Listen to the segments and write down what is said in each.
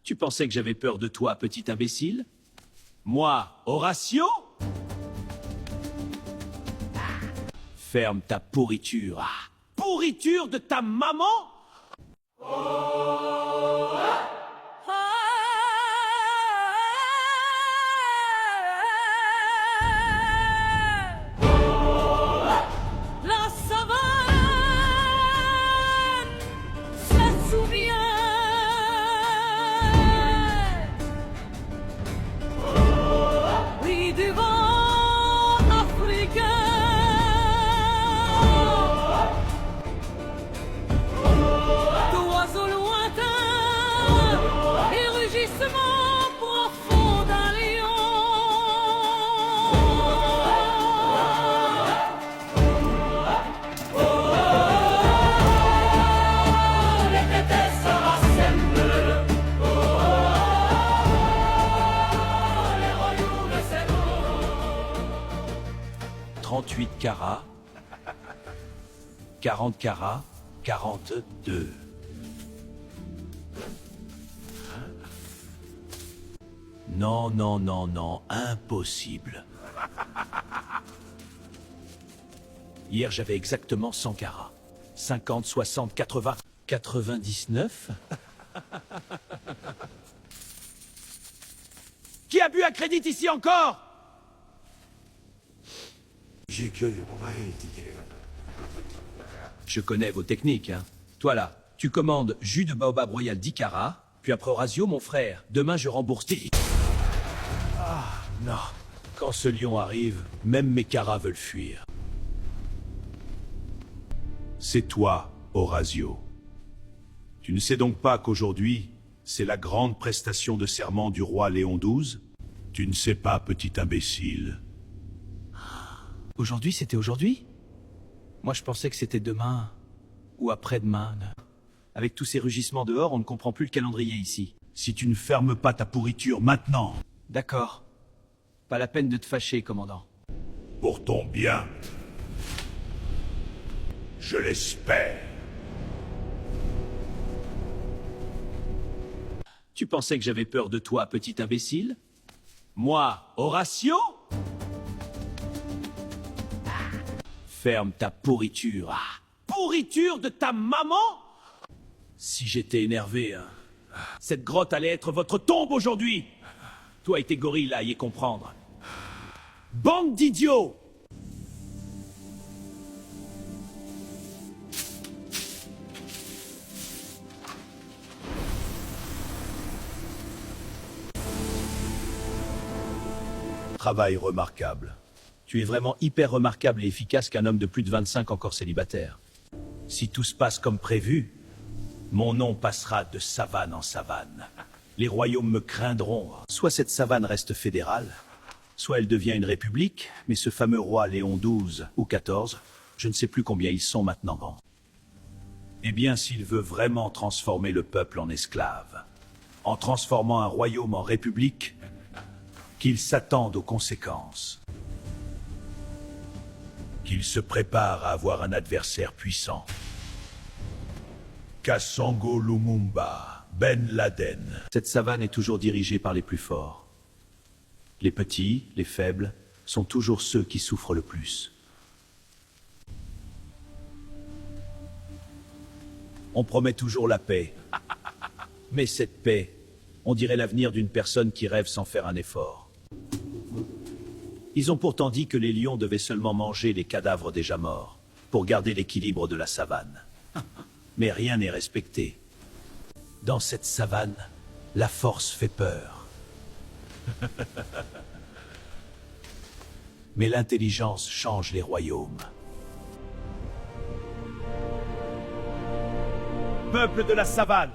Tu pensais que j'avais peur de toi, petit imbécile? Moi, Horatio? Ferme ta pourriture. Ah, pourriture de ta maman? La savane se souvient. Oui, du vent africain. D'oiseaux lointains et rugissements profonds d'un lion. Les tétés se rassemblent. Les royaumes s'ébranlent. 38 carats. 40 carats. 42. Non, non, non, non, impossible. Hier, j'avais exactement 100 carats. 50, 60, 80, 99. Qui a bu à crédit ici encore? Je connais vos techniques, hein. Toi là, tu commandes jus de baobab royal 10 carats, puis après Horatio, mon frère, demain je rembourse tes... Ah, non. Quand ce lion arrive, même mes carats veulent fuir. C'est toi, Horatio. Tu ne sais donc pas qu'aujourd'hui, c'est la grande prestation de serment du roi Léon XII? Tu ne sais pas, petit imbécile. Aujourd'hui, c'était aujourd'hui? Moi, je pensais que c'était demain, ou après-demain. Avec tous ces rugissements dehors, on ne comprend plus le calendrier ici. Si tu ne fermes pas ta pourriture maintenant, D'accord. Pas la peine de te fâcher, commandant. pour ton bien, je l'espère. Tu pensais que j'avais peur de toi, petit imbécile? Moi, Horatio? Ferme ta pourriture. Ah, pourriture de ta maman? Si j'étais énervé, hein, cette grotte allait être votre tombe aujourd'hui. Toi et tes gorilles là, y comprendre. Bande d'idiots! Travail remarquable. Tu es vraiment hyper remarquable et efficace qu'un homme de plus de 25 encore célibataire. Si tout se passe comme prévu, mon nom passera de savane en savane. Les royaumes me craindront. Soit cette savane reste fédérale, soit elle devient une république, mais ce fameux roi Léon XII ou XIV, je ne sais plus combien ils sont maintenant. Eh bien, s'il veut vraiment transformer le peuple en esclave, en transformant un royaume en république, qu'il s'attende aux conséquences. Qu'il se prépare à avoir un adversaire puissant. Kassango Lumumba, Ben Laden. Cette savane est toujours dirigée par les plus forts. Les petits, les faibles, sont toujours ceux qui souffrent le plus. On promet toujours la paix. Mais cette paix, on dirait l'avenir d'une personne qui rêve sans faire un effort. Ils ont pourtant dit que les lions devaient seulement manger les cadavres déjà morts, pour garder l'équilibre de la savane. Mais rien n'est respecté. Dans cette savane, la force fait peur. Mais l'intelligence change les royaumes. Peuple de la savane.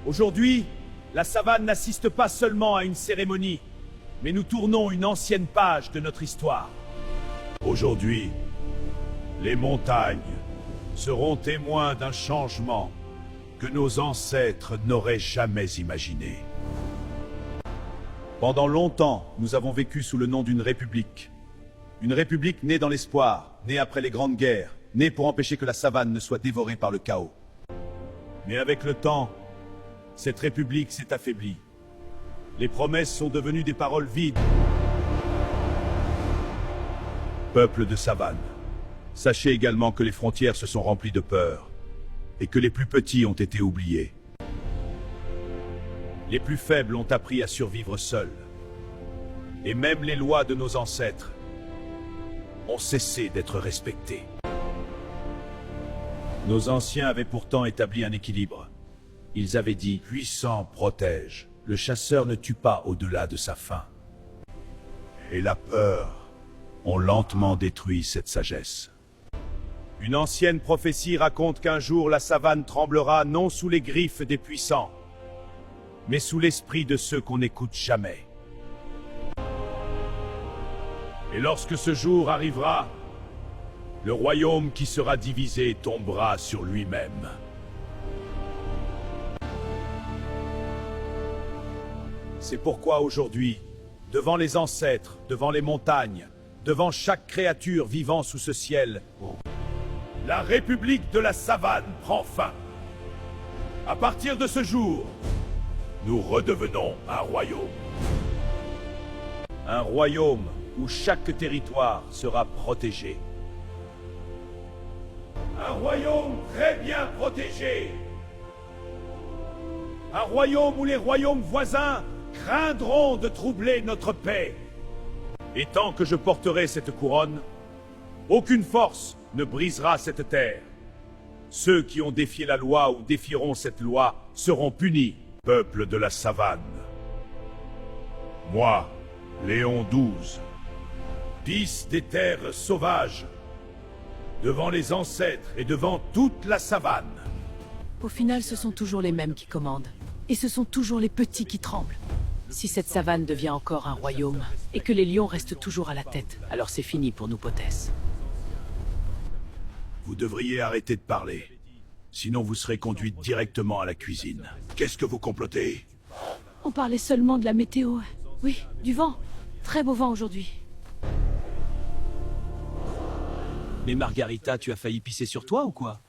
Aujourd'hui, la savane n'assiste pas seulement à une cérémonie, mais nous tournons une ancienne page de notre histoire. Aujourd'hui, les montagnes seront témoins d'un changement que nos ancêtres n'auraient jamais imaginé. Pendant longtemps, nous avons vécu sous le nom d'une république. Une république née dans l'espoir, née après les grandes guerres, née pour empêcher que la savane ne soit dévorée par le chaos. Mais avec le temps, Cette république s'est affaiblie. Les promesses sont devenues des paroles vides. Peuple de savane, sachez également que les frontières se sont remplies de peur et que les plus petits ont été oubliés. Les plus faibles ont appris à survivre seuls. Et même les lois de nos ancêtres ont cessé d'être respectées. Nos anciens avaient pourtant établi un équilibre. Ils avaient dit « Puissant protège, le chasseur ne tue pas au-delà de sa faim. » Et la peur ont lentement détruit cette sagesse. Une ancienne prophétie raconte qu'un jour la savane tremblera non sous les griffes des puissants, mais sous l'esprit de ceux qu'on n'écoute jamais. Et lorsque ce jour arrivera, le royaume qui sera divisé tombera sur lui-même. C'est pourquoi aujourd'hui, devant les ancêtres, devant les montagnes, devant chaque créature vivant sous ce ciel, la République de la savane prend fin. À partir de ce jour, nous redevenons un royaume. Un royaume où chaque territoire sera protégé. Un royaume très bien protégé. Un royaume où les royaumes voisins craindront de troubler notre paix. Et tant que je porterai cette couronne, aucune force ne brisera cette terre. Ceux qui ont défié la loi ou défieront cette loi seront punis, peuple de la savane. Moi, Léon XII, fils des terres sauvages, devant les ancêtres et devant toute la savane. Au final, ce sont toujours les mêmes qui commandent. Et ce sont toujours les petits qui tremblent. Si cette savane devient encore un royaume, et que les lions restent toujours à la tête, alors c'est fini pour nous, Potès. Vous devriez arrêter de parler. Sinon vous serez conduite directement à la cuisine. Qu'est-ce que vous complotez? On parlait seulement de la météo. Oui, du vent. Très beau vent aujourd'hui. Mais Margarita, tu as failli pisser sur toi ou quoi?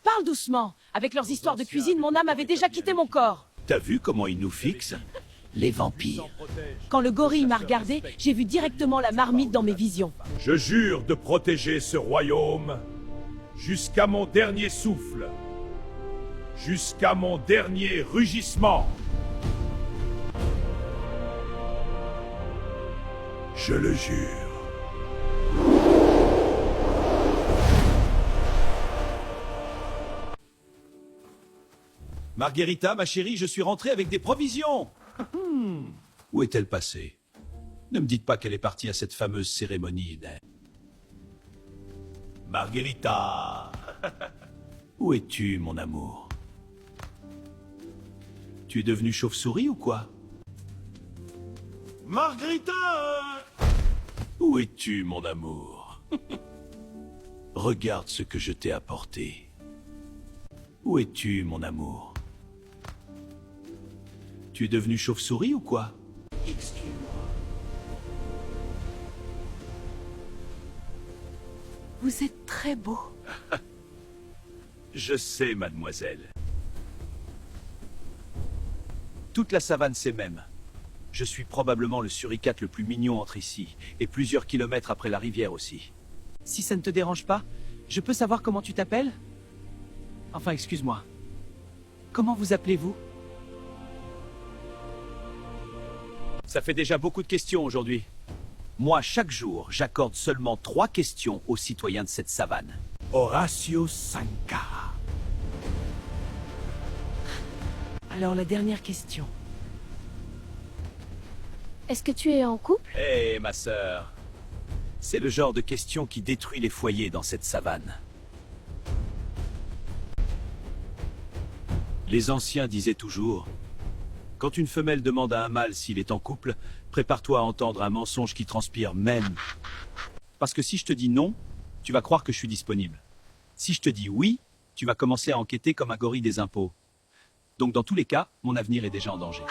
Parle doucement. Avec leurs histoires de cuisine, mon âme avait déjà quitté mon corps. T'as vu comment ils nous fixent? Les vampires. Quand le gorille m'a regardé, j'ai vu directement la marmite dans mes visions. Je jure de protéger ce royaume jusqu'à mon dernier souffle, jusqu'à mon dernier rugissement. Je le jure. Margarita, ma chérie, je suis rentré avec des provisions. Où est-elle passée? Ne me dites pas qu'elle est partie à cette fameuse cérémonie. Margarita, où es-tu, mon amour? Tu es devenue chauve-souris ou quoi? Margarita! Où es-tu, mon amour? Regarde ce que je t'ai apporté. Où es-tu, mon amour? Tu es devenu chauve-souris ou quoi? Excuse-moi. Vous êtes très beau. Je sais, mademoiselle. Toute la savane sait même. Je suis probablement le suricate le plus mignon entre ici, et plusieurs kilomètres après la rivière aussi. Si ça ne te dérange pas, je peux savoir comment tu t'appelles? Enfin, excuse-moi. Comment vous appelez-vous? Ça fait déjà beaucoup de questions aujourd'hui. Moi, chaque jour, j'accorde seulement 3 questions aux citoyens de cette savane. Horacio Sankara. Alors la dernière question. Est-ce que tu es en couple? Hé, ma sœur. C'est le genre de question qui détruit les foyers dans cette savane. Les anciens disaient toujours: quand une femelle demande à un mâle s'il est en couple, prépare-toi à entendre un mensonge qui transpire même. Parce que si je te dis non, tu vas croire que je suis disponible. Si je te dis oui, tu vas commencer à enquêter comme un gorille des impôts. Donc dans tous les cas, mon avenir est déjà en danger.